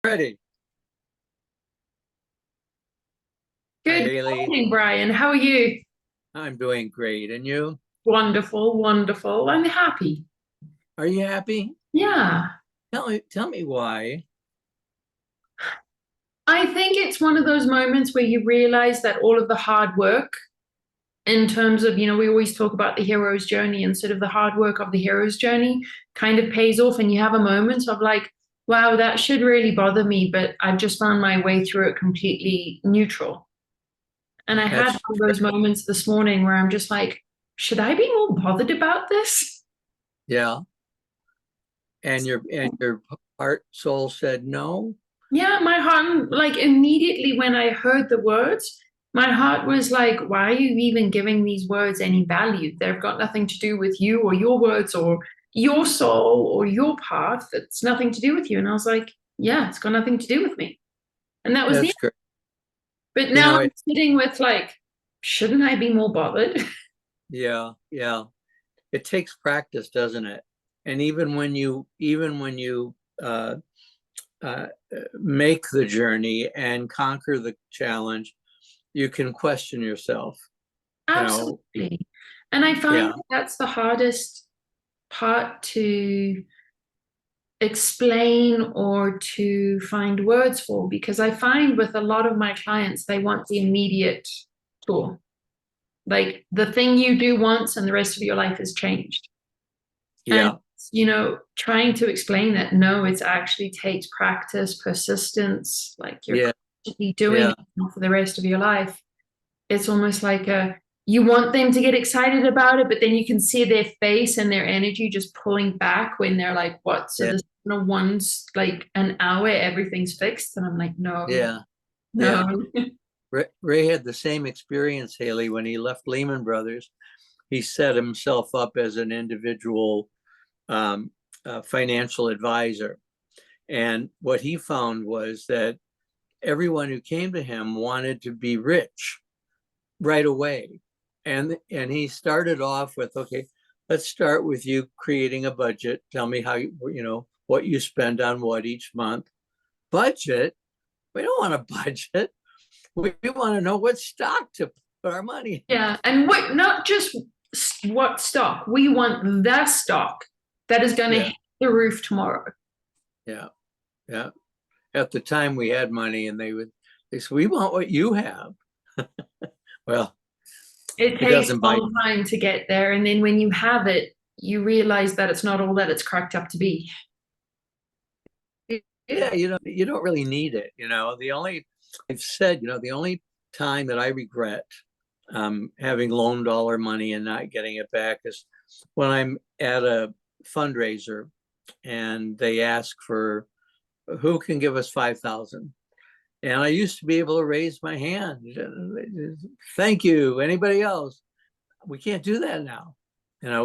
Ready. Hi, Good Haley. morning, Brian. How are you? I'm doing great. And you? Wonderful, wonderful. I'm happy. Are you happy? Yeah. Tell me why. I think it's one of those moments where you realize that all of the hard work, in terms of, we always talk about the hero's journey, and sort of the hard work of the hero's journey kind of pays off, and you have a moment of like, wow, that should really bother me, but I've just found my way through it completely neutral. And I had That's one of those moments this morning where I'm just like, should I be more bothered about this? yeah. And your heart soul said no. Yeah, my heart, like immediately when I heard the words, my heart was like, why are you even giving these words any value? They've got nothing to do with you or your words or your soul or your path. It's nothing to do with you. And I was like, yeah, it's got nothing to do with me. And that was the That's end. great. But You now know I'm it. sitting with like, shouldn't I be more bothered? Yeah, yeah. It takes practice, doesn't it? And even when you uh, make the journey and conquer the challenge, you can question yourself. You know, Absolutely. And I find yeah, that that's the hardest part to explain or to find words for, because I find with a lot of my clients, they want the immediate tool. Like the thing you do once and the rest of your life has changed. And, yeah, trying to explain that no, it actually takes practice, persistence, like you're yeah, constantly doing yeah, it for the rest of your life. It's almost like you want them to get excited about it, but then you can see their face and their energy just pulling back when they're like, what? So yeah, this once like an hour, everything's fixed. And I'm like, no, yeah, no. yeah. Ray had the same experience, Haley, when he left Lehman Brothers. He set himself up as an individual um, financial advisor. And what he found was that everyone who came to him wanted to be rich right away. And he started off with, okay, let's start with you creating a budget. Tell me how what you spend on what each month. Budget? We don't want a budget. We want to know what stock to put our money in. Yeah. And what, not just what stock, we want the stock that is going to Yeah, hit the roof tomorrow. yeah, yeah. At the time we had money and they said, we want what you have. Well, It it takes a doesn't bite. long time to get there. And then when you have it, you realize that it's not all that it's cracked up to be. Yeah, you don't really need it. The only I've said, the only time that I regret having loaned all our money and not getting it back is when I'm at a fundraiser and they ask for who can give us 5,000. And I used to be able to raise my hand. Thank you. Anybody else? We can't do that now.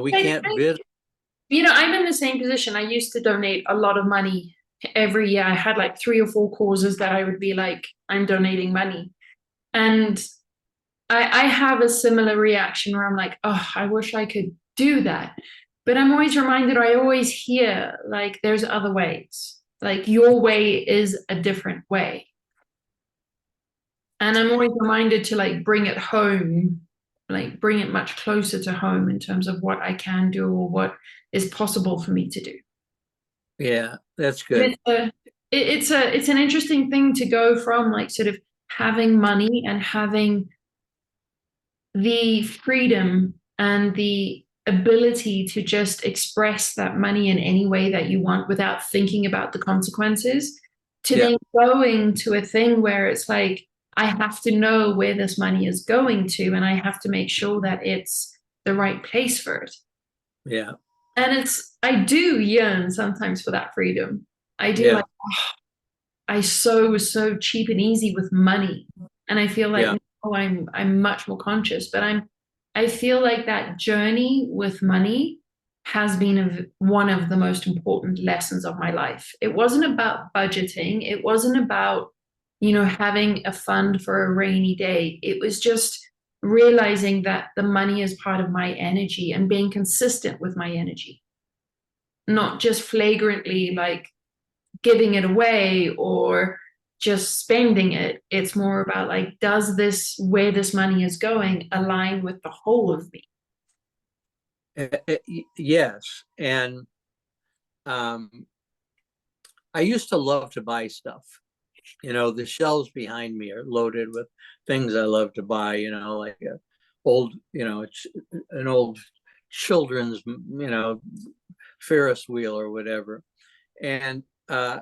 We can't bid. I'm in the same position. I used to donate a lot of money every year. I had like 3 or 4 causes that I would be like, I'm donating money. And I have a similar reaction where I'm like, oh, I wish I could do that. But I'm always reminded, I always hear like there's other ways. Like your way is a different way. And I'm always reminded to like bring it home, like bring it much closer to home in terms of what I can do or what is possible for me to do. Yeah, that's And good. it's an interesting thing to go from like sort of having money and having the freedom and the ability to just express that money in any way that you want without thinking about the consequences, to Yeah, then going to a thing where it's like, I have to know where this money is going to, and I have to make sure that it's the right place for it. yeah, And I do yearn sometimes for that freedom. I do yeah, like, I was so cheap and easy with money. And I feel like yeah, now I'm much more conscious, but I feel like that journey with money has been one of the most important lessons of my life. It wasn't about budgeting. It wasn't about, having a fund for a rainy day. It was just realizing that the money is part of my energy and being consistent with my energy, not just flagrantly like giving it away or just spending it. It's more about like, does this, where this money is going, align with the whole of me? Yes. And I used to love to buy stuff. The shelves behind me are loaded with things I love to buy, like an old children's, Ferris wheel or whatever. And I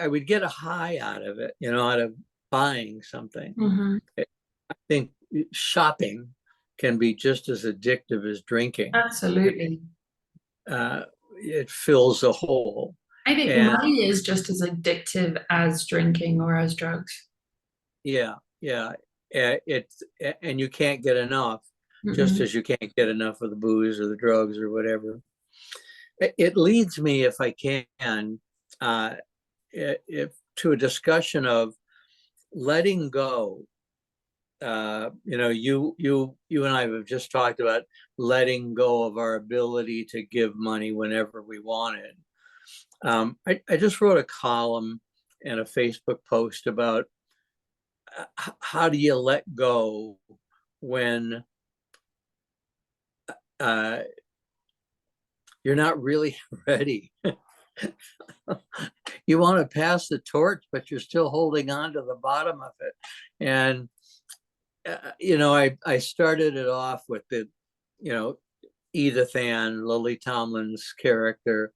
would get a high out of it, out of buying something. Mm-hmm. I think shopping can be just as addictive as drinking. Absolutely. It fills a hole. I think And money is just as addictive as drinking or as drugs. yeah, it's and you can't get enough, just Mm-hmm. as you can't get enough of the booze or the drugs or whatever. It leads me, if I can, if to a discussion of letting go. You and I have just talked about letting go of our ability to give money whenever we wanted. I just wrote a column and a Facebook post about how do you let go when you're not really ready. You want to pass the torch, but you're still holding on to the bottom of it. And I started it off with the, Edith Ann, Lily Tomlin's character,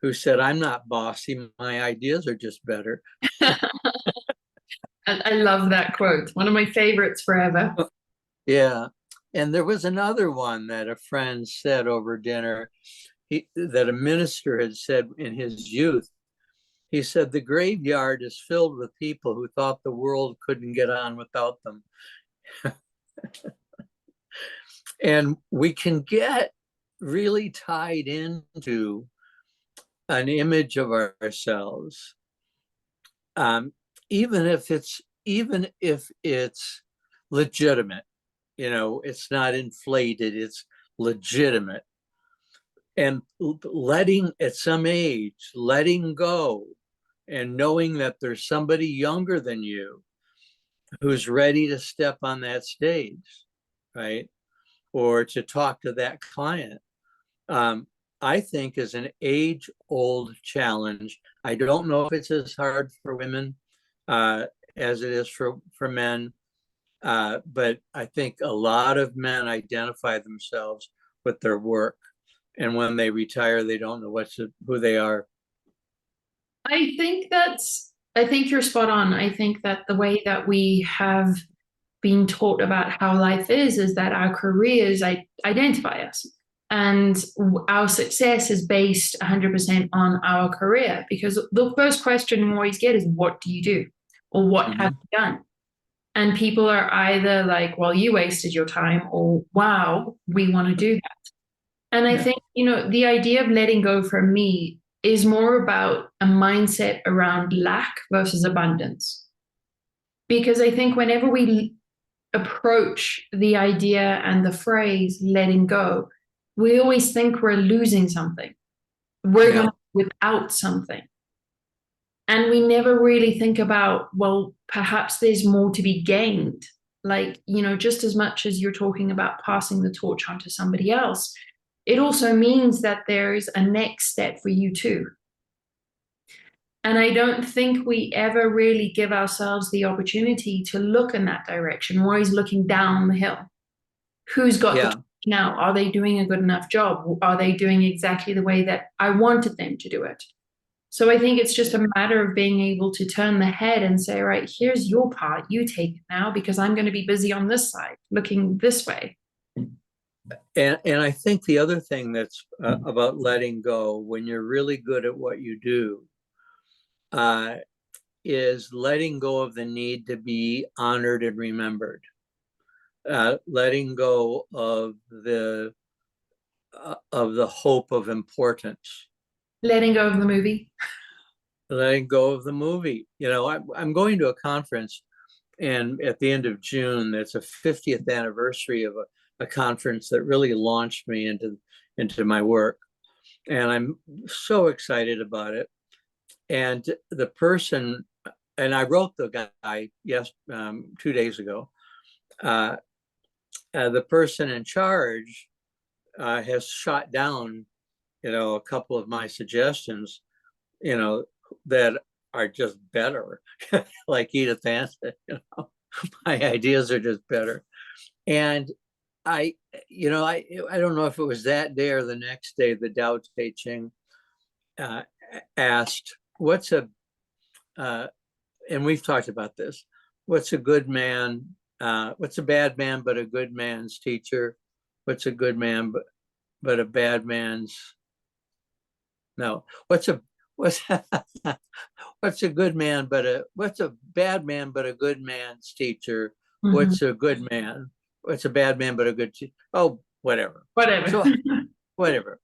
who said, "I'm not bossy. My ideas are just better." I love that quote. One of my favorites forever. Yeah. And there was another one that a friend said over dinner, that a minister had said in his youth. He said, "The graveyard is filled with people who thought the world couldn't get on without them." And we can get really tied into an image of ourselves, even if it's legitimate. It's not inflated, it's legitimate. And at some age, letting go and knowing that there's somebody younger than you who's ready to step on that stage, right? Or to talk to that client, I think is an age-old challenge. I don't know if it's as hard for women as it is for men, but I think a lot of men identify themselves with their work, and when they retire, they don't know who they are. I think you're spot on. I think that the way that we have been taught about how life is that our careers identify us. And our success is based 100% on our career, because the first question we always get is, what do you do? Or what have you done? And people are either like, well, you wasted your time, or wow, we want to do that. And I think, the idea of letting go for me is more about a mindset around lack versus abundance. Because I think whenever we approach the idea and the phrase letting go, we always think we're losing something. We're going to be without something. And we never really think about, well, perhaps there's more to be gained. Like, just as much as you're talking about passing the torch on to somebody else, it also means that there is a next step for you too. And I don't think we ever really give ourselves the opportunity to look in that direction. We're always looking down the hill. Who's got the torch now? Are they doing a good enough job? Are they doing exactly the way that I wanted them to do it? So I think it's just a matter of being able to turn the head and say, right, here's your part. You take it now, because I'm going to be busy on this side, looking this way. And I think the other thing that's about letting go when you're really good at what you do is letting go of the need to be honored and remembered. Letting go of the hope of importance. Letting go of the movie. Letting go of the movie. I'm going to a conference, and at the end of June, that's a 50th anniversary of a conference that really launched me into my work. And I'm so excited about it. And the person, and I wrote the guy 2 days ago. The person in charge has shot down, a couple of my suggestions, that are just better, like Edith Anson. My ideas are just better. And I don't know if it was that day or the next day, the Tao Te Ching asked, and we've talked about this, what's a good man? What's a bad man but a good man's teacher? What's a good man but a bad man's? No. What's a good man what's a bad man but a good man's teacher? Mhm. What's a good man? What's a bad man but a good whatever. Whatever. So whatever.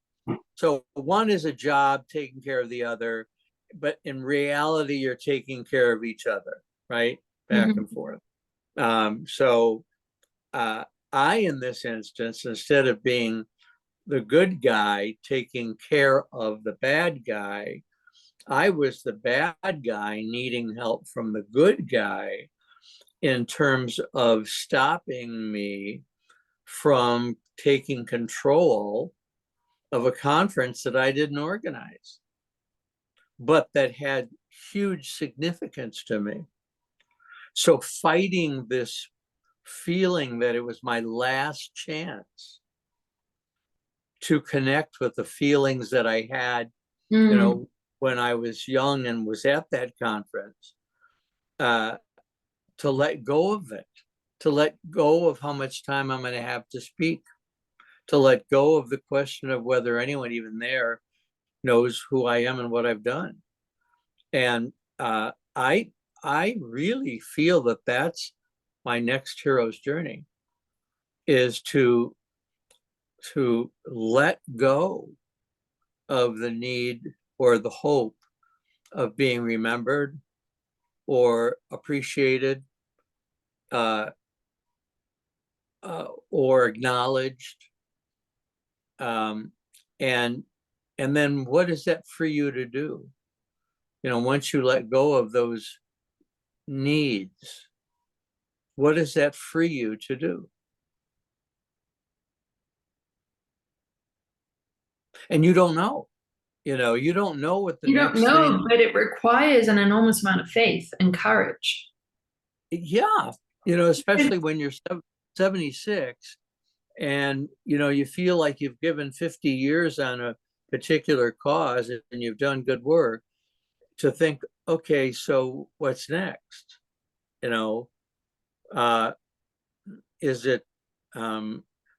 So one is a job taking care of the other, but in reality, you're taking care of each other, right? Back and forth. So I, in this instance, instead of being the good guy taking care of the bad guy, I was the bad guy needing help from the good guy in terms of stopping me from taking control of a conference that I didn't organize, but that had huge significance to me. So fighting this feeling that it was my last chance to connect with the feelings that I had, when I was young and was at that conference, to let go of it, to let go of how much time I'm going to have to speak, to let go of the question of whether anyone even there knows who I am and what I've done. And I really feel that that's my next hero's journey, is to let go of the need or the hope of being remembered or appreciated or acknowledged. And then what does that free you to do? Once you let go of those needs, what does that free you to do? And you don't know. You don't know what the next thing. You don't know, but it requires an enormous amount of faith and courage. Yeah, especially when you're 76 and you feel like you've given 50 years on a particular cause and you've done good work, to think, okay, so what's next? Is it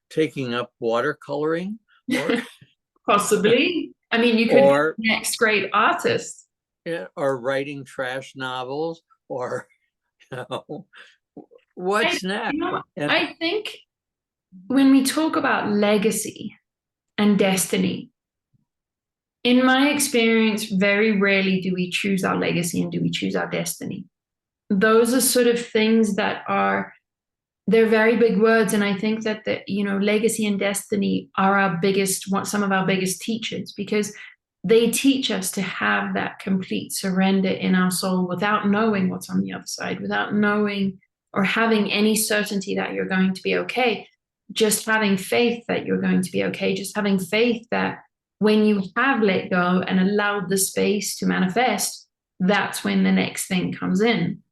taking up watercoloring or possibly? I mean, you could be the next great artist, or writing trash novels, or what's next? I think when we talk about legacy and destiny, in my experience, very rarely do we choose our legacy and do we choose our destiny. Those are sort of things that they're very big words. And I think that legacy and destiny are some of our biggest teachers, because they teach us to have that complete surrender in our soul without knowing what's on the other side, without knowing or having any certainty that you're going to be okay. Just having faith that you're going to be okay. Just having faith that when you have let go and allowed the space to manifest, that's when the next thing comes in.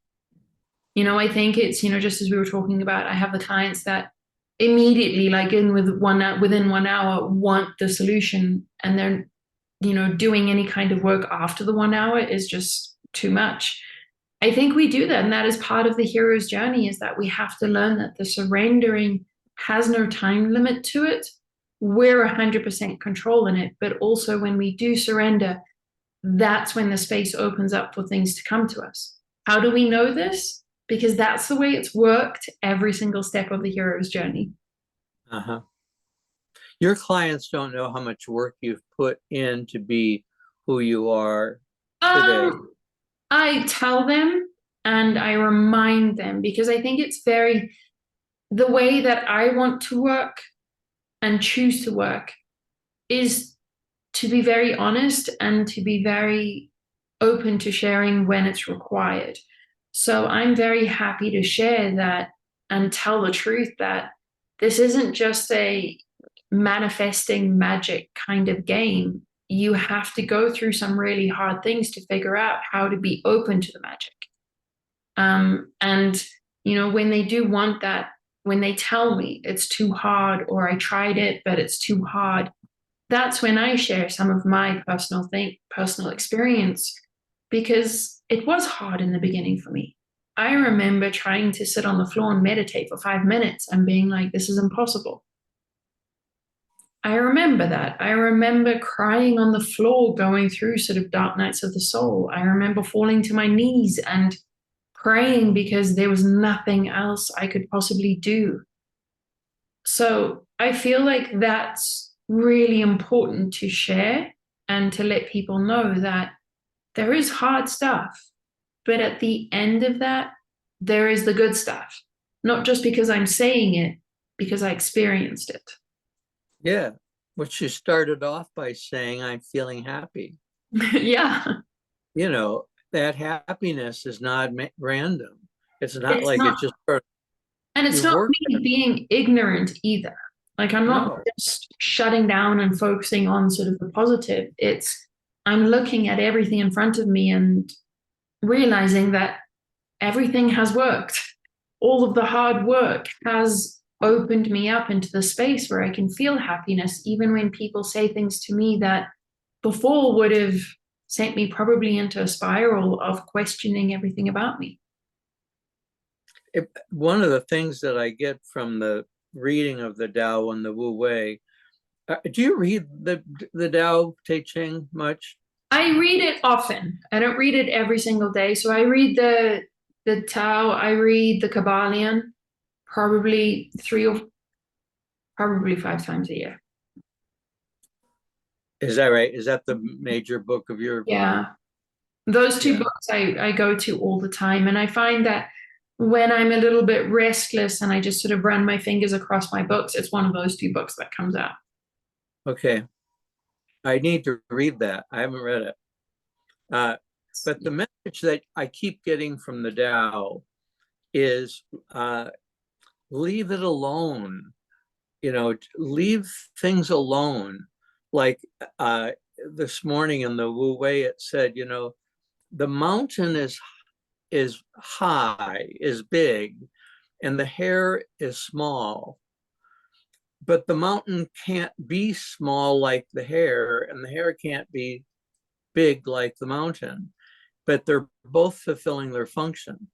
I think it's, just as we were talking about, I have the clients that immediately, like within 1 hour, want the solution, and they're, doing any kind of work after the 1 hour is just too much. I think we do that, and that is part of the hero's journey, is that we have to learn that the surrendering has no time limit to it. We're 100% control in it, but also when we do surrender, that's when the space opens up for things to come to us. How do we know this? Because that's the way it's worked every single step of the hero's journey. Your clients don't know how much work you've put in to be who you are today. I tell them and I remind them, because I think it's the way that I want to work and choose to work is to be very honest and to be very open to sharing when it's required. So I'm very happy to share that and tell the truth that this isn't just a manifesting magic kind of game. You have to go through some really hard things to figure out how to be open to the magic. And, when they do want that, when they tell me it's too hard or I tried it, but it's too hard, that's when I share some of my personal experience, because it was hard in the beginning for me. I remember trying to sit on the floor and meditate for 5 minutes and being like, this is impossible. I remember that. I remember crying on the floor, going through sort of dark nights of the soul. I remember falling to my knees and praying because there was nothing else I could possibly do. So I feel like that's really important to share and to let people know that there is hard stuff, but at the end of that, there is the good stuff. Not just because I'm saying it, because I experienced it. Yeah, which you started off by saying, I'm feeling happy. Yeah. That happiness is not random. It's not It's like not, it's just and it's you not work. me being ignorant either. Like I'm not No, just shutting down and focusing on sort of the positive. It's I'm looking at everything in front of me and realizing that everything has worked. All of the hard work has opened me up into the space where I can feel happiness, even when people say things to me that before would have sent me probably into a spiral of questioning everything about me. one of the things that I get from the reading of the Tao and the Wu Wei, do you read the Tao Te Ching much? I read it often. I don't read it every single day. So I read the Tao, I read the Kabbalion probably probably 5 times a year. Is that right? Is that the major book of your? Yeah. Those two Yeah. books I go to all the time. And I find that when I'm a little bit restless and I just sort of run my fingers across my books, it's one of those two books that comes out. Okay. I need to read that. I haven't read it. But the message that I keep getting from the Tao is leave it alone. Leave things alone. Like this morning in the Wu Wei, it said, the mountain is high, is big, and the hair is small. But the mountain can't be small like the hair, and the hair can't be big like the mountain. But they're both fulfilling their function.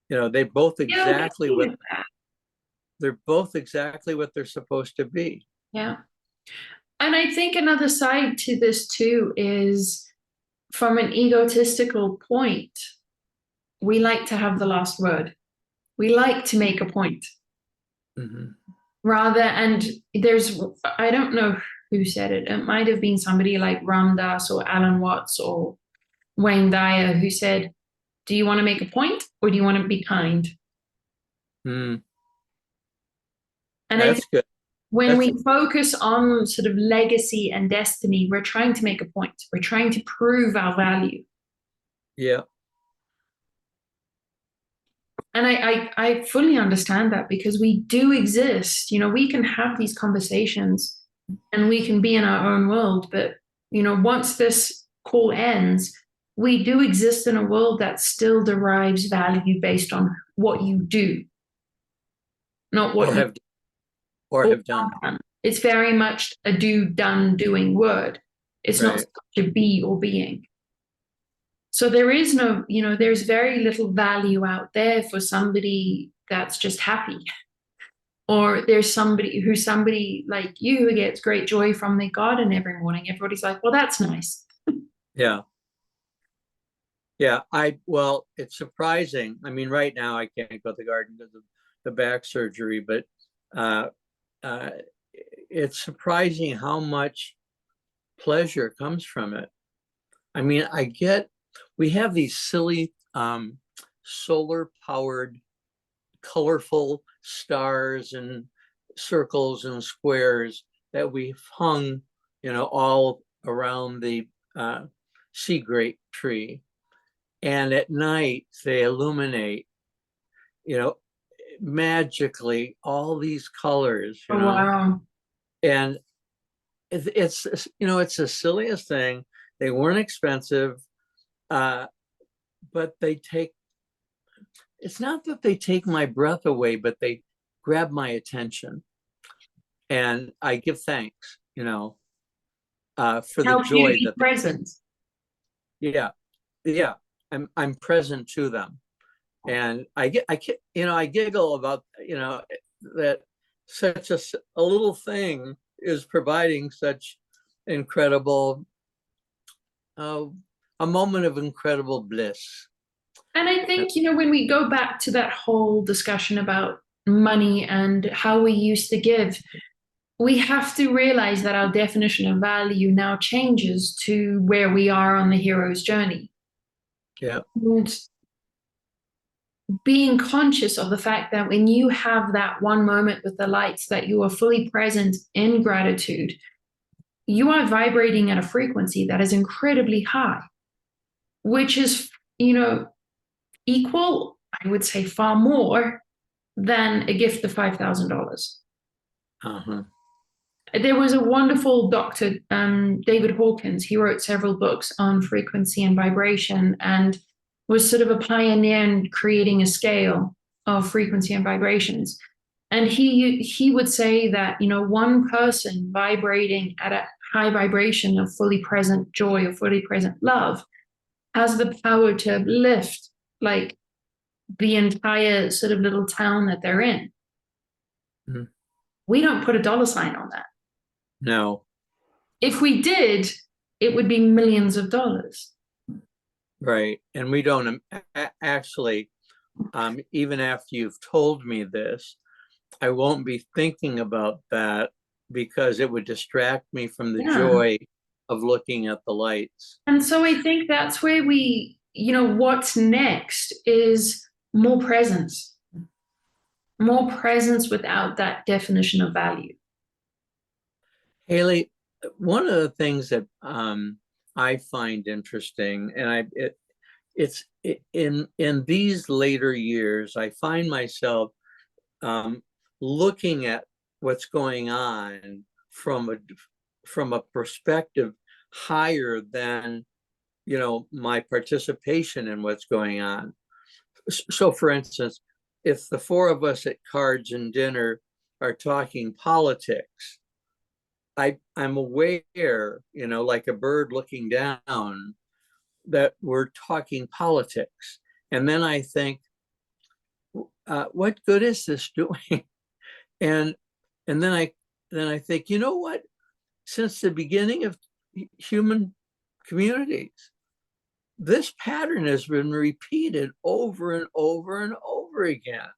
They both Yeah, exactly what they're both exactly what they're supposed to be. yeah. And I think another side to this too is from an egotistical point, we like to have the last word. We like to make a point. Mm-hmm. And I don't know who said it. It might have been somebody like Ram Dass or Alan Watts or Wayne Dyer who said, do you want to make a point or do you want to be kind? Mm, And I think that's good. when That's we focus on sort of legacy and destiny, we're trying to make a point. We're trying to prove our value. yeah. And I fully understand that because we do exist. We can have these conversations and we can be in our own world. But, once this call ends, we do exist in a world that still derives value based on what you do, not what Or you have or or have done. done. It's very much a do, done, doing word. It's not Right. such a be or being. So there is no, there's very little value out there for somebody that's just happy. Or there's somebody like you who gets great joy from their garden every morning. Everybody's like, well, that's nice. Yeah. Yeah. Well, it's surprising. I mean, right now I can't go to the garden because of the back surgery, but uh, uh, it's surprising how much pleasure comes from it. I mean, we have these silly solar powered, colorful stars and circles and squares that we've hung, all around the sea grape tree, and at night they illuminate, you know, magically all these colors, Oh, wow. and it's it's the silliest thing. They weren't expensive, but they take. It's not that they take my breath away, but they grab my attention, and I give thanks, for the Help you to joy be that they bring. present. Yeah, yeah. I'm present to them, and I giggle about that such a little thing is providing such incredible uh, a moment of incredible bliss. And I think, when we go back to that whole discussion about money and how we used to give, we have to realize that our definition of value now changes to where we are on the hero's journey. Yeah. And being conscious of the fact that when you have that one moment with the lights, that you are fully present in gratitude, you are vibrating at a frequency that is incredibly high, which is, equal, I would say far more than a gift of $5,000. Uh-huh. There was a wonderful doctor, David Hawkins. He wrote several books on frequency and vibration and was sort of a pioneer in creating a scale of frequency and vibrations. And he would say that, one person vibrating at a high vibration of fully present joy or fully present love has the power to lift like the entire sort of little town that they're in. Mm-hmm. We don't put a dollar sign on that. No. If we did, it would be millions of dollars. Right. And we don't actually, even after you've told me this, I won't be thinking about that because it would distract me from the joy of looking at the lights. And so I think that's where what's next is more presence without that definition of value. Hayley, one of the things that I find interesting, and it's in these later years, I find myself looking at what's going on from a perspective higher than my participation in what's going on. So, for instance, if the four of us at cards and dinner are talking politics, I'm aware, like a bird looking down, that we're talking politics. And then I think, what good is this doing? And then I think, you know what? Since the beginning of human communities, this pattern has been repeated over and over and over again.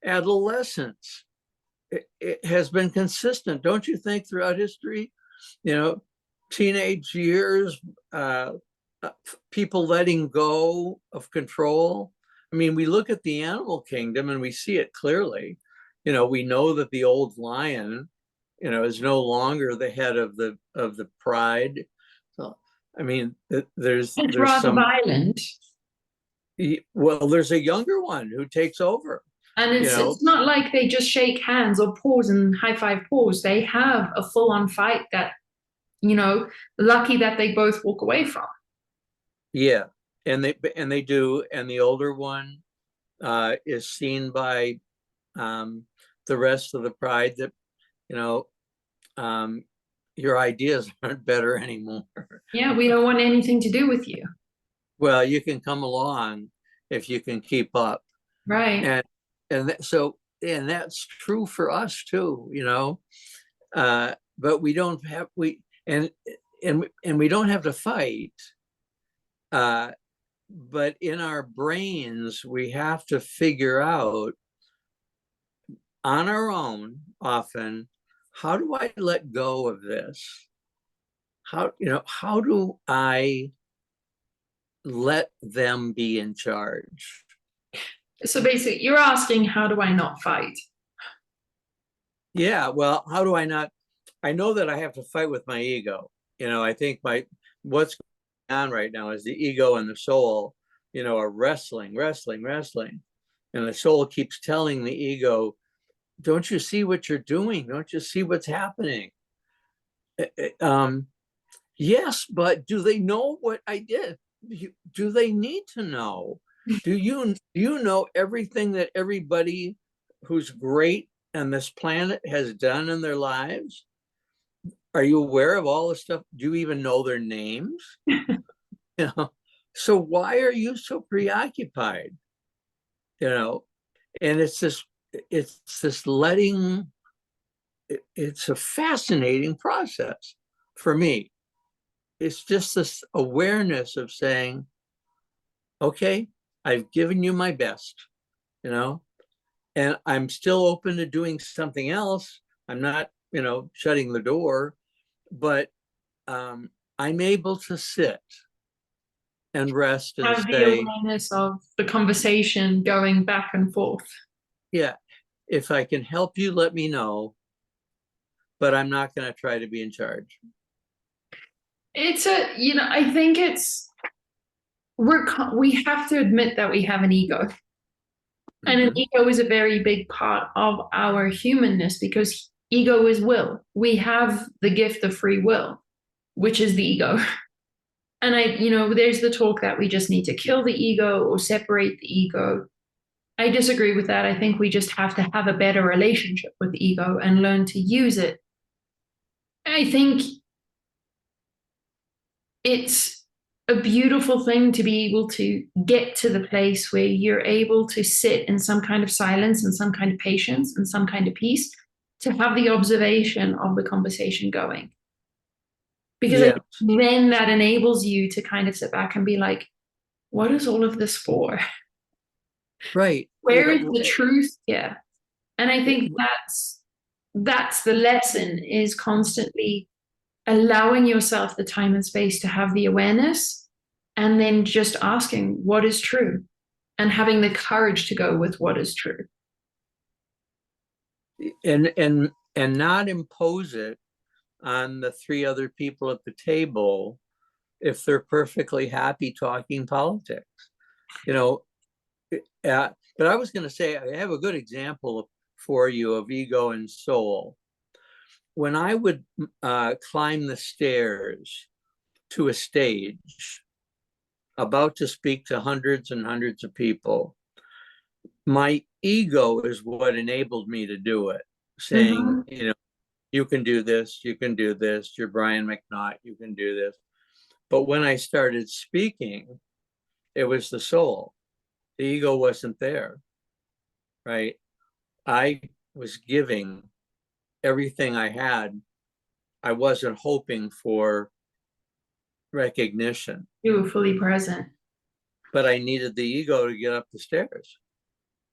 Adolescence, it has been consistent, don't you think, throughout history? Teenage years, people letting go of control. I mean, we look at the animal kingdom and we see it clearly. We know that the old lion, is no longer the head of the pride. So, I mean, there's rather some violent. Well, there's a younger one who takes over. And it's not like they just shake hands or pause and high five pause. They have a full on fight that, lucky that they both walk away from. Yeah, and they do, and the older one is seen by the rest of the pride that your ideas aren't better anymore. Yeah, we don't want anything to do with you. Well, you can come along if you can keep up, right? And that's true for us too, but we don't have we don't have to fight. But in our brains, we have to figure out on our own often, how do I let go of this? How do I let them be in charge? So basically, you're asking, how do I not fight? Yeah, well, how do I not? I know that I have to fight with my ego. I think what's going on right now is the ego and the soul, are wrestling, wrestling, wrestling. And the soul keeps telling the ego, don't you see what you're doing? Don't you see what's happening? Yes, but do they know what I did? Do they need to know? Do you know everything that everybody who's great on this planet has done in their lives? Are you aware of all the stuff? Do you even know their names? So why are you so preoccupied? And it's this letting. It's a fascinating process for me. It's just this awareness of saying, okay, I've given you my best, and I'm still open to doing something else. I'm not, shutting the door, but I'm able to sit and rest and Have the say, awareness of the conversation going back and forth. yeah, if I can help you, let me know, but I'm not going to try to be in charge. I think we have to admit that we have an ego. And an ego is a very big part of our humanness because ego is will. We have the gift of free will, which is the ego. And there's the talk that we just need to kill the ego or separate the ego. I disagree with that. I think we just have to have a better relationship with the ego and learn to use it. I think it's a beautiful thing to be able to get to the place where you're able to sit in some kind of silence and some kind of patience and some kind of peace to have the observation of the conversation going. Because I think then that enables you to kind of sit back and be like, what is all of this for? Right. Where is the truth here? And I think that's the lesson, is constantly allowing yourself the time and space to have the awareness, and then just asking what is true and having the courage to go with what is true. And not impose it on the three other people at the table if they're perfectly happy talking politics. But I was going to say, I have a good example for you of ego and soul. When I would climb the stairs to a stage, about to speak to hundreds and hundreds of people, my ego is what enabled me to do it, saying, you can do this, you can do this, you're Brian McNaught, you can do this. But when I started speaking, it was the soul. The ego wasn't there, right? I was giving everything I had. I wasn't hoping for recognition. You were fully present. But I needed the ego to get up the stairs.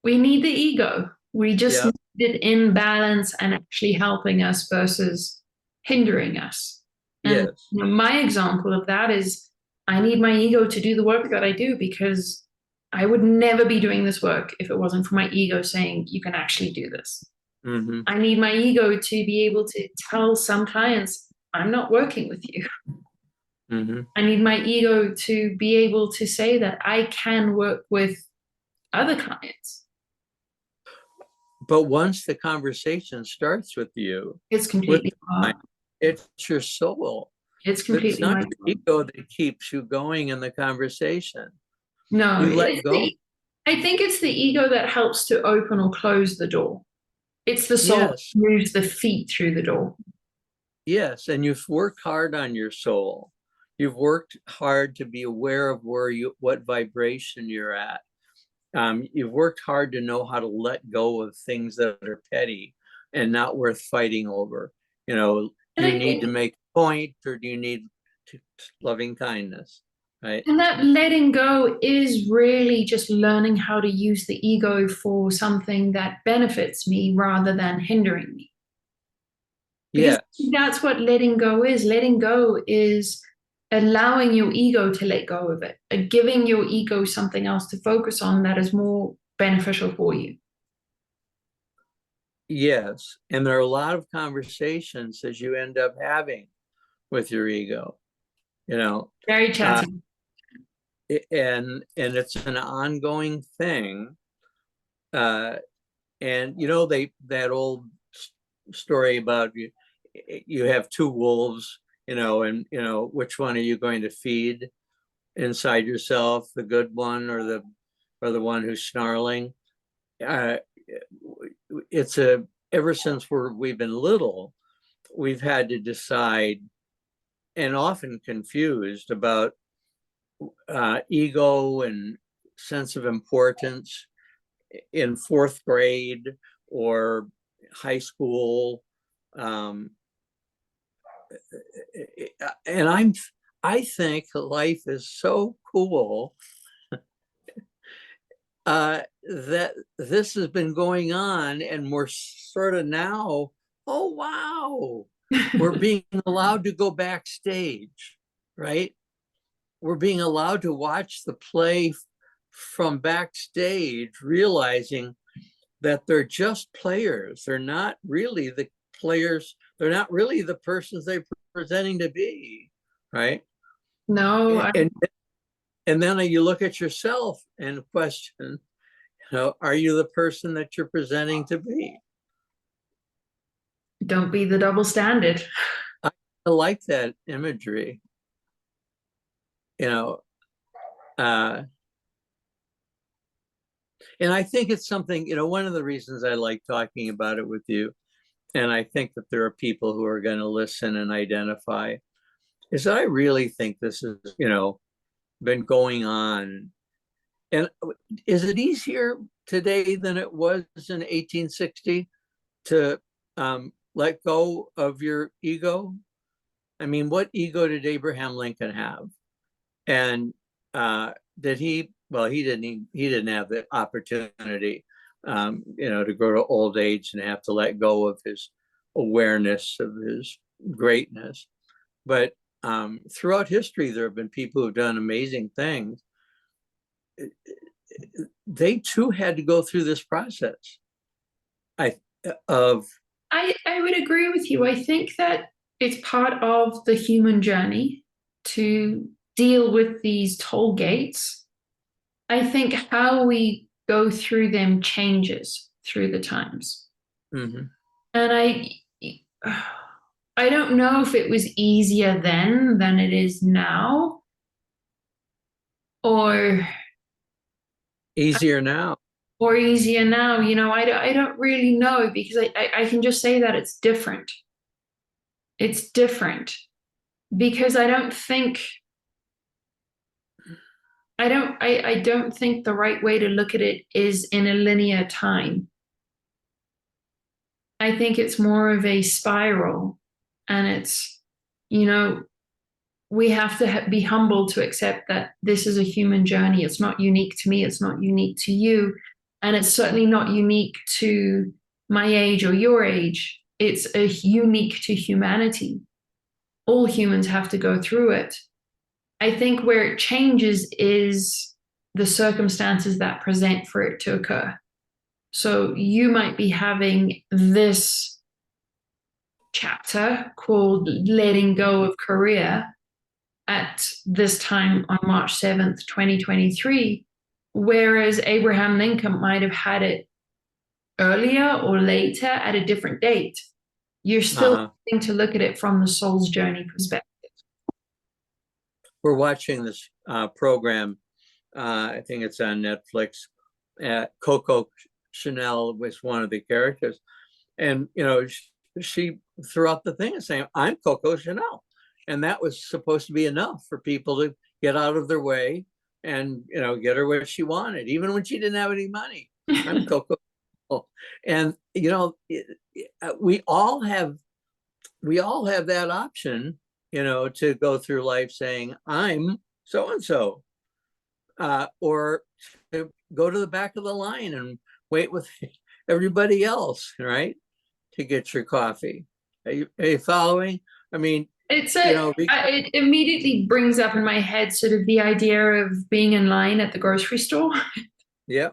We need the ego. We just need it in balance and actually helping us versus hindering us. And my example of that is I need my ego to do the work that I do, because I would never be doing this work if it wasn't for my ego saying, you can actually do this. I need my ego to be able to tell some clients, I'm not working with you. I need my ego to be able to say that I can work with other clients. But once the conversation starts with you, it's completely it's your soul. It's completely it's not your ego that keeps you going in the conversation. No, you let go. I think it's the ego that helps to open or close the door. It's the soul that moves the feet through the door. Yes, and you've worked hard on your soul. You've worked hard to be aware of what vibration you're at. You've worked hard to know how to let go of things that are petty and not worth fighting over. Do you need to make a point, or do you need loving kindness? Right. And that letting go is really just learning how to use the ego for something that benefits me rather than hindering me. Because that's what letting go is. Letting go is allowing your ego to let go of it, and giving your ego something else to focus on that is more beneficial for you. Yes. And there are a lot of conversations that you end up having with your ego. Very uh, chatty. and it's an ongoing thing. Uh, and that old story about you have two wolves, and which one are you going to feed inside yourself, the good one or the one who's snarling? Uh, it's ever since we've been little, we've had to decide, and often confused about ego and sense of importance in fourth grade or high school. Um, and I think life is so cool that this has been going on, and we're sort of now, oh wow, we're being allowed to go backstage, right? We're being allowed to watch the play from backstage, realizing that they're just players. They're not really the players. They're not really the persons they're presenting to be, right? No, And then you look at yourself and question, are you the person that you're presenting to be? don't be the double standard. I like that imagery, you know, uh, and I think it's something, one of the reasons I like talking about it with you, and I think that there are people who are going to listen and identify, is that I really think this has, been going on. And is it easier today than it was in 1860 to let go of your ego? I mean, what ego did Abraham Lincoln have? And did he? Well, he didn't. He didn't have the opportunity, to grow to old age and have to let go of his awareness of his greatness. But throughout history, there have been people who've done amazing things. They too had to go through this process. I of I would agree with you. I think that it's part of the human journey to deal with these toll gates. I think how we go through them changes through the times. Mhm. And I don't know if it was easier then than it is now, or Easier now. easier now. I don't really know, because I can just say that it's different. It's different because I don't think the right way to look at it is in a linear time. I think it's more of a spiral, and it's, we have to be humble to accept that this is a human journey. It's not unique to me. It's not unique to you. And it's certainly not unique to my age or your age. It's unique to humanity. All humans have to go through it. I think where it changes is the circumstances that present for it to occur. So you might be having this chapter called letting go of career at this time on March 7th, 2023, whereas Abraham Lincoln might have had it earlier or later at a different date. You're still having to look at it from the soul's journey perspective. We're watching this program. I think it's on Netflix. Coco Chanel was one of the characters, and she throughout the thing is saying, "I'm Coco Chanel," and that was supposed to be enough for people to get out of their way and get her what she wanted, even when she didn't have any money. I'm Coco, and we all have that option, to go through life saying, I'm so and so, or to go to the back of the line and wait with everybody else, right, to get your coffee. Are you following? I mean, it immediately brings up in my head sort of the idea of being in line at the grocery store. Yeah.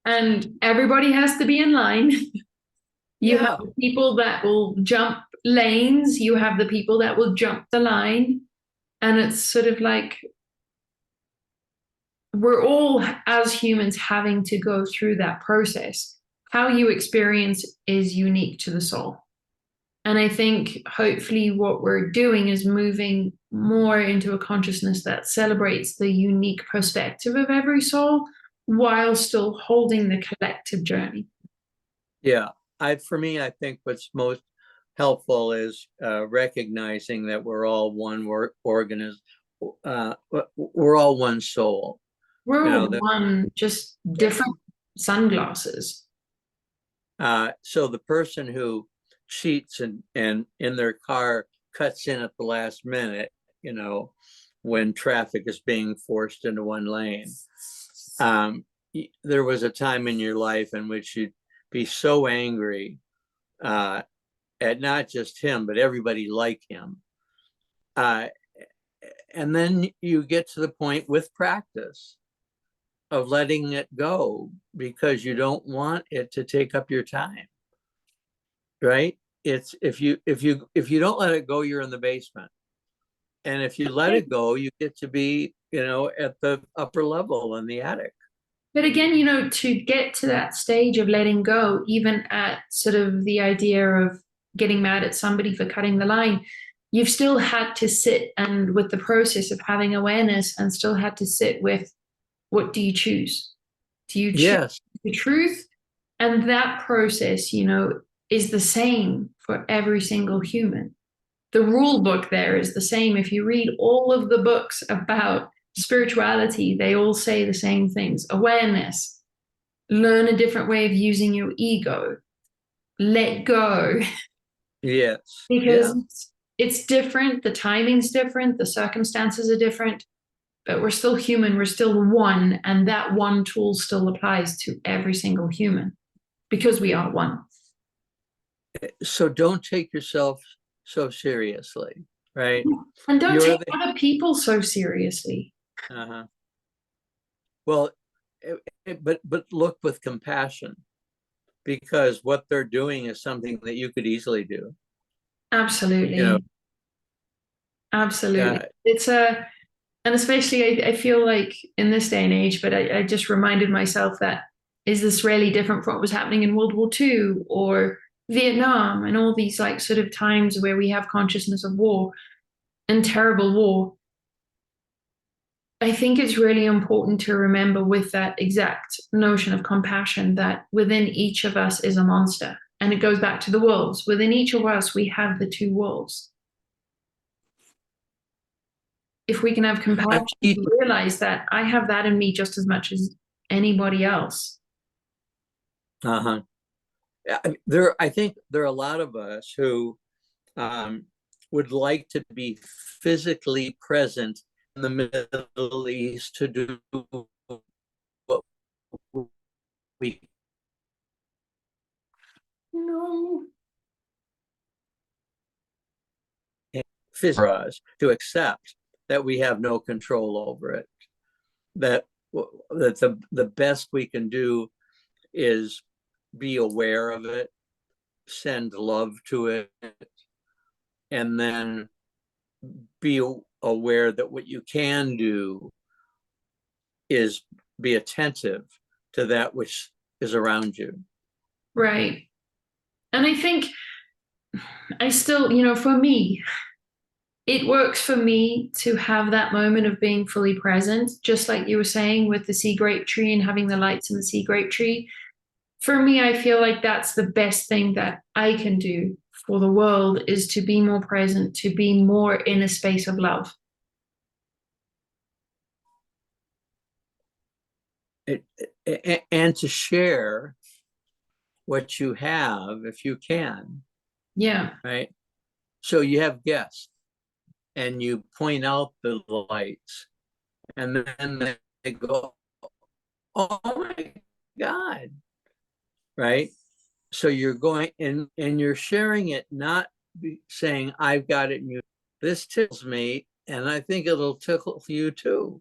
And everybody has to be in line. You Yeah. have people that will jump lanes, you have the people that will jump the line. And it's sort of like we're all, as humans, having to go through that process. How you experience is unique to the soul. And I think hopefully what we're doing is moving more into a consciousness that celebrates the unique perspective of every soul while still holding the collective journey. Yeah, for me, I think what's most helpful is recognizing that we're all one organism. We're all one soul. We're You all know, that, one, just different sunglasses. so the person who cheats and in their car cuts in at the last minute, when traffic is being forced into one lane. There was a time in your life in which you'd be so angry at not just him, but everybody like him. And then you get to the point with practice of letting it go because you don't want it to take up your time. Right? It's if you don't let it go, you're in the basement. And if you let it go, you get to be, at the upper level in the attic. But again, to get to that stage of letting go, even at sort of the idea of getting mad at somebody for cutting the line, you've still had to sit and with the process of having awareness and still had to sit with what do you choose? Do you choose Yes. the truth? And that process, is the same for every single human. The rule book there is the same. If you read all of the books about spirituality, they all say the same things. Awareness, learn a different way of using your ego, let go. Yes. Because Yeah. it's different, the timing's different, the circumstances are different, but we're still human, we're still one, and that one tool still applies to every single human because we are one. So don't take yourself so seriously, right? And don't You're take other people so seriously. uh-huh. Well, but look with compassion because what they're doing is something that you could easily do. Absolutely. Absolutely. Uh, It's and especially I feel like in this day and age, but I just reminded myself that is this really different from what was happening in World War II or Vietnam and all these like sort of times where we have consciousness of war and terrible war. I think it's really important to remember with that exact notion of compassion that within each of us is a monster. And it goes back to the worlds. Within each of us, we have the two worlds. If we can have compassion to realize that I have that in me just as much as anybody else. uh-huh. I think there are a lot of us who would like to be physically present in the Middle East to do what we No. for us to accept that we have no control over it. That the best we can do is be aware of it, send love to it, and then be aware that what you can do is be attentive to that which is around you. Right. And I think I still, for me, it works for me to have that moment of being fully present, just like you were saying with the sea grape tree and having the lights in the sea grape tree. For me, I feel like that's the best thing that I can do for the world is to be more present, to be more in a space of love. And to share what you have if you can. Yeah. Right. So you have guests and you point out the lights and then they go, oh my God. Right. So you're going and you're sharing it, not saying I've got it and you, this tickles me and I think it'll tickle you too,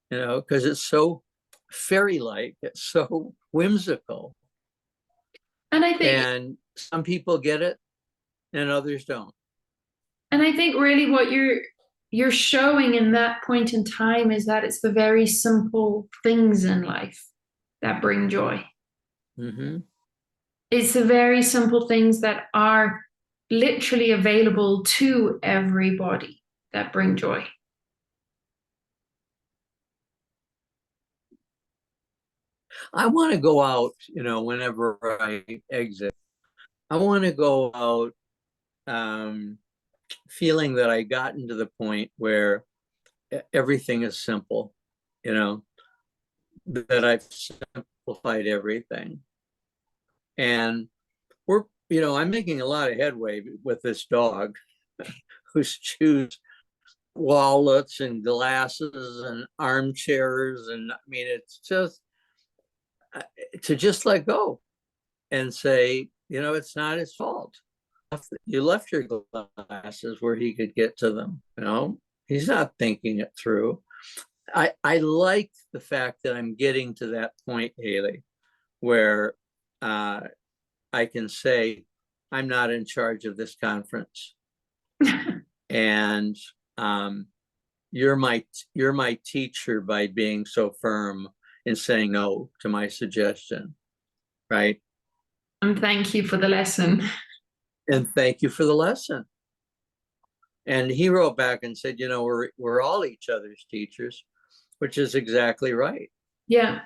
because it's so fairy-like, it's so whimsical. And I think And some people get it and others don't. And I think really what you're showing in that point in time is that it's the very simple things in life that bring joy. Mm-hmm. It's the very simple things that are literally available to everybody that bring joy. I want to go out, whenever I exit, I want to go out feeling that I gotten to the point where everything is simple, you know, that I've simplified everything. And I'm making a lot of headway with this dog who's chews wallets and glasses and armchairs. And I mean, it's just to just let go and say, it's not his fault. You left your glasses where he could get to them. He's not thinking it through. I like the fact that I'm getting to that point, Hayley, where I can say, I'm not in charge of this conference. And you're my teacher by being so firm in saying no to my suggestion, right? And thank you for the lesson. And thank you for the lesson. And he wrote back and said, we're all each other's teachers, which is exactly right. Yeah.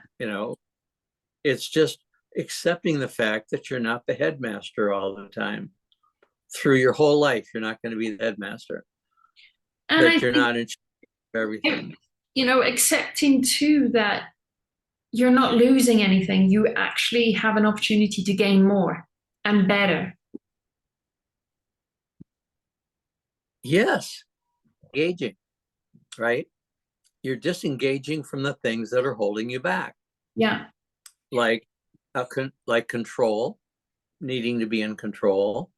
It's just accepting the fact that you're not the headmaster all the time. Through your whole life, you're not going to be the headmaster. And that you're not in charge of everything. Accepting too that you're not losing anything. You actually have an opportunity to gain more and better. Yes, engaging, right? You're disengaging from the things that are holding you back. Yeah. Like control, needing to be in control,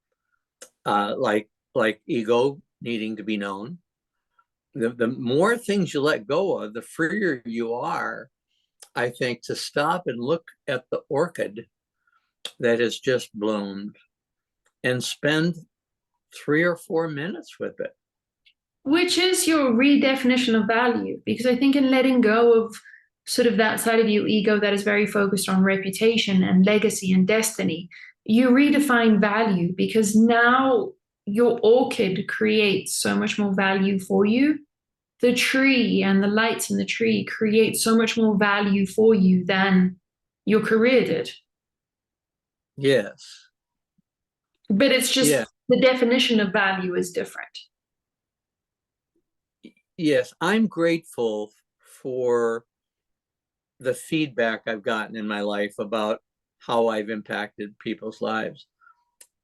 like ego needing to be known. The more things you let go of, the freer you are, I think, to stop and look at the orchid that has just bloomed and spend 3 or 4 minutes with it. Which is your redefinition of value, because I think in letting go of sort of that side of your ego that is very focused on reputation and legacy and destiny, you redefine value, because now your orchid creates so much more value for you. The tree and the lights in the tree create so much more value for you than your career did. Yes. But it's just the definition of value is different. Yes, I'm grateful for the feedback I've gotten in my life about how I've impacted people's lives.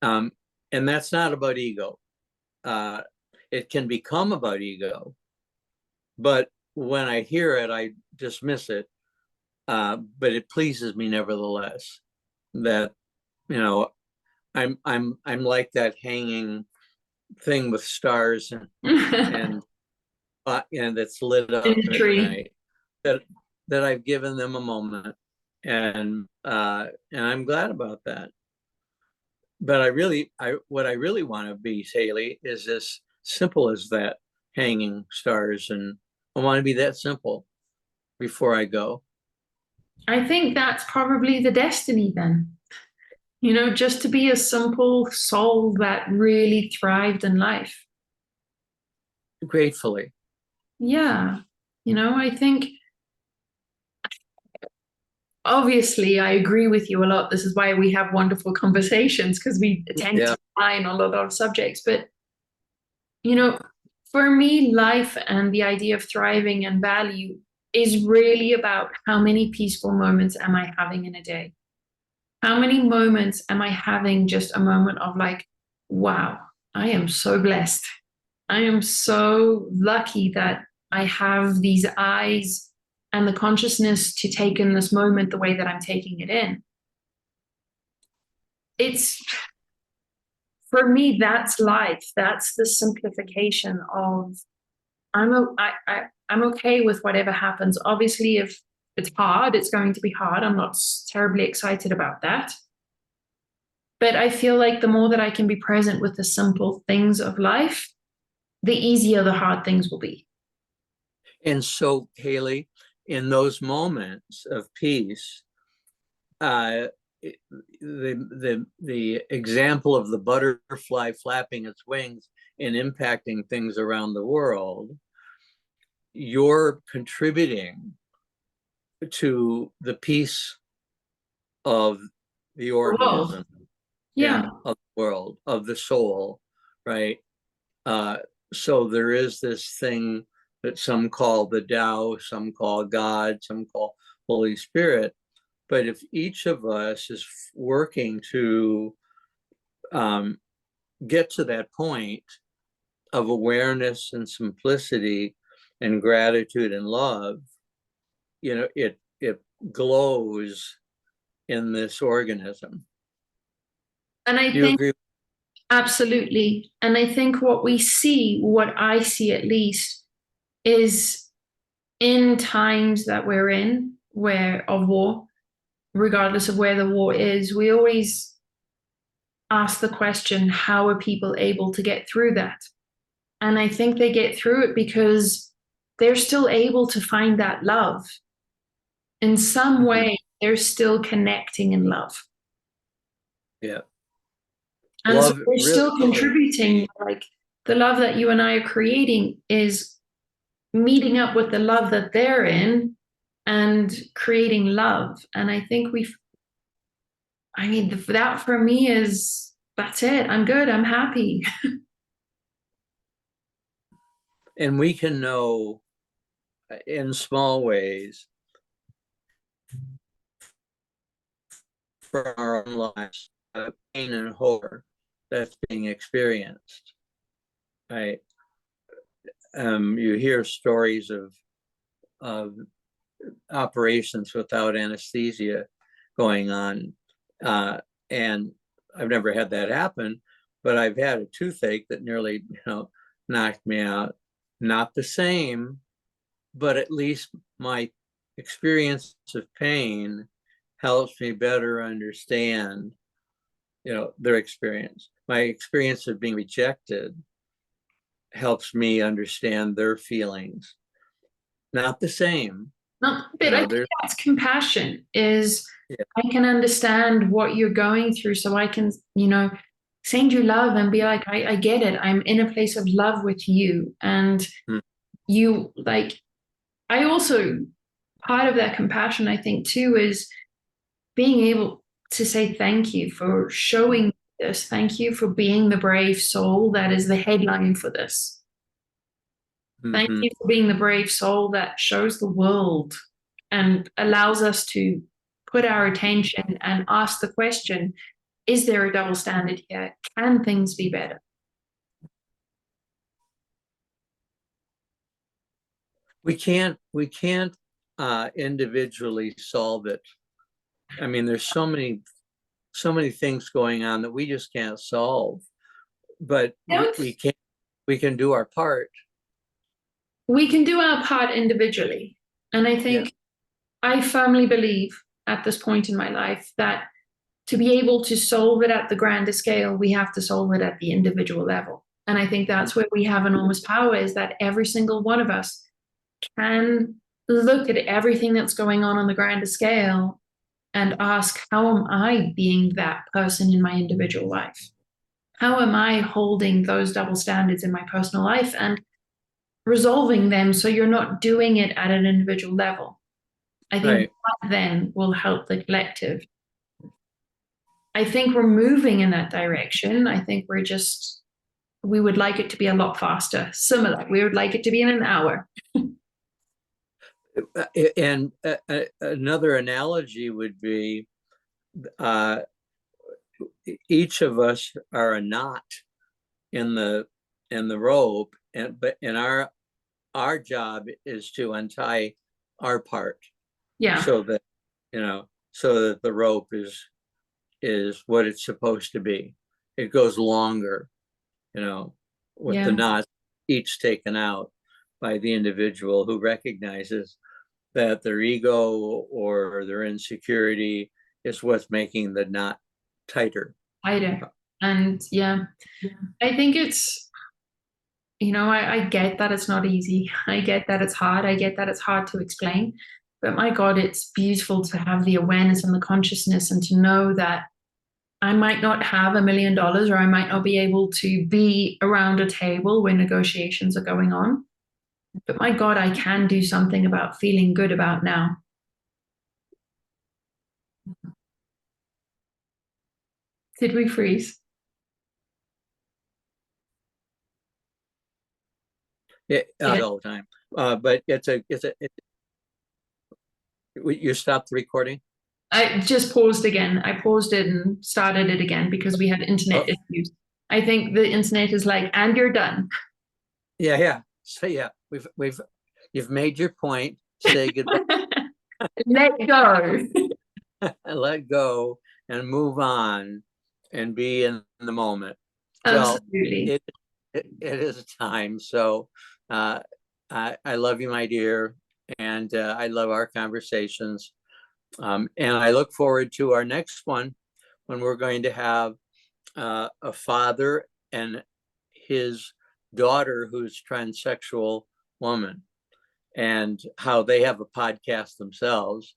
And that's not about ego. It can become about ego, but when I hear it, I dismiss it. But it pleases me nevertheless that, I'm like that hanging thing with stars and that's lit up in the tree. at night. That I've given them a moment, and I'm glad about that. But what I really want to be, Hayley, is as simple as that, hanging stars, and I want to be that simple before I go. I think that's probably the destiny then. Just to be a simple soul that really thrived in life. Gratefully. Yeah. I think obviously I agree with you a lot. This is why we have wonderful conversations, because we tend to align on a lot of subjects. But, for me, life and the idea of thriving and value is really about how many peaceful moments am I having in a day? How many moments am I having just a moment of like, wow, I am so blessed. I am so lucky that I have these eyes and the consciousness to take in this moment the way that I'm taking it in. For me, that's life. That's the simplification of I'm okay with whatever happens. Obviously, if it's hard, it's going to be hard. I'm not terribly excited about that. But I feel like the more that I can be present with the simple things of life, the easier the hard things will be. And so, Hayley, in those moments of peace, uh, the example of the butterfly flapping its wings and impacting things around the world, you're contributing to the peace of the Whoa. organism, Yeah. of the world, of the soul, right? Uh, so there is this thing that some call the Tao, some call God, some call Holy Spirit. But if each of us is working to get to that point of awareness and simplicity and gratitude and love, it glows in this organism. And I Do you think agree? absolutely. And I think what we see, what I see at least, is in times that we're in, where of war, regardless of where the war is, we always ask the question, how are people able to get through that? And I think they get through it because they're still able to find that love. In some Mhm. way, they're still connecting in love. Yeah. And so Love we're really still is contributing, the, like the love that you and I are creating is meeting up with the love that they're in and creating love. And I think I mean, that for me is, that's it. I'm good. I'm happy. and we can know in small ways from our own lives pain and horror that's being experienced, right? You hear stories of operations without anesthesia going on. And I've never had that happen, but I've had a toothache that nearly, knocked me out. Not the same, but at least my experience of pain helps me better understand, their experience. My experience of being rejected helps me understand their feelings. Not the same, Not, but I think there's, that's compassion is yeah. I can understand what you're going through so I can, send you love and be like, I get it. I'm in a place of love with you. And Mm, you like, I also, part of that compassion, I think too, is being able to say thank you for showing this. Thank you for being the brave soul that is the headline for this. Thank mhm. you for being the brave soul that shows the world and allows us to put our attention and ask the question, is there a double standard here? Can things be better? We can't individually solve it. I mean, there's so many things going on that we just can't solve, but Don't we can do our part. We can do our part individually. And I Yeah. think I firmly believe at this point in my life that to be able to solve it at the grander scale, we have to solve it at the individual level. And I think that's where we have enormous power is that every single one of us can look at everything that's going on the grander scale and ask, how am I being that person in my individual life? How am I holding those double standards in my personal life and resolving them so you're not doing it at an individual level? I think Right. that then will help the collective. I think we're moving in that direction. I think we would like it to be a lot faster. Similar. We would like it to be in an hour. And another analogy would be uh, each of us are a knot in the rope, and our job is to untie our part Yeah. so that the rope is what it's supposed to be. It goes longer, with the Yeah. knots each taken out by the individual who recognizes that their ego or their insecurity is what's making the knot tighter. either. And yeah, I think it's, I get that it's not easy. I get that it's hard. I get that it's hard to explain. But my God, it's beautiful to have the awareness and the consciousness and to know that I might not have $1 million, or I might not be able to be around a table when negotiations are going on. But my God, I can do something about feeling good about now. Did we freeze? Yeah, Yeah. all the time. But you stopped the recording? I just paused again. I paused it and started it again because we had internet Oh, issues. I think the internet is like, and you're done. yeah, yeah. So yeah, you've made your point. Say goodbye, Let go. let go, and move on, and be in the moment. Well, Absolutely. it is time. So I love you, my dear, and I love our conversations. And I look forward to our next one, when we're going to have a father and his daughter who's transsexual woman, and how they have a podcast themselves.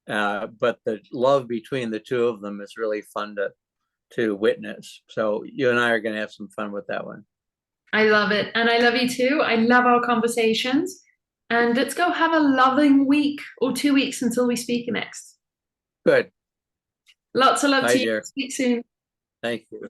But the love between the two of them is really fun to witness. So you and I are going to have some fun with that one. I love it. And I love you too. I love our conversations. And let's go have a loving week or 2 weeks until we speak next. Good. Lots of love Bye, to you. dear. Speak soon. Thank you.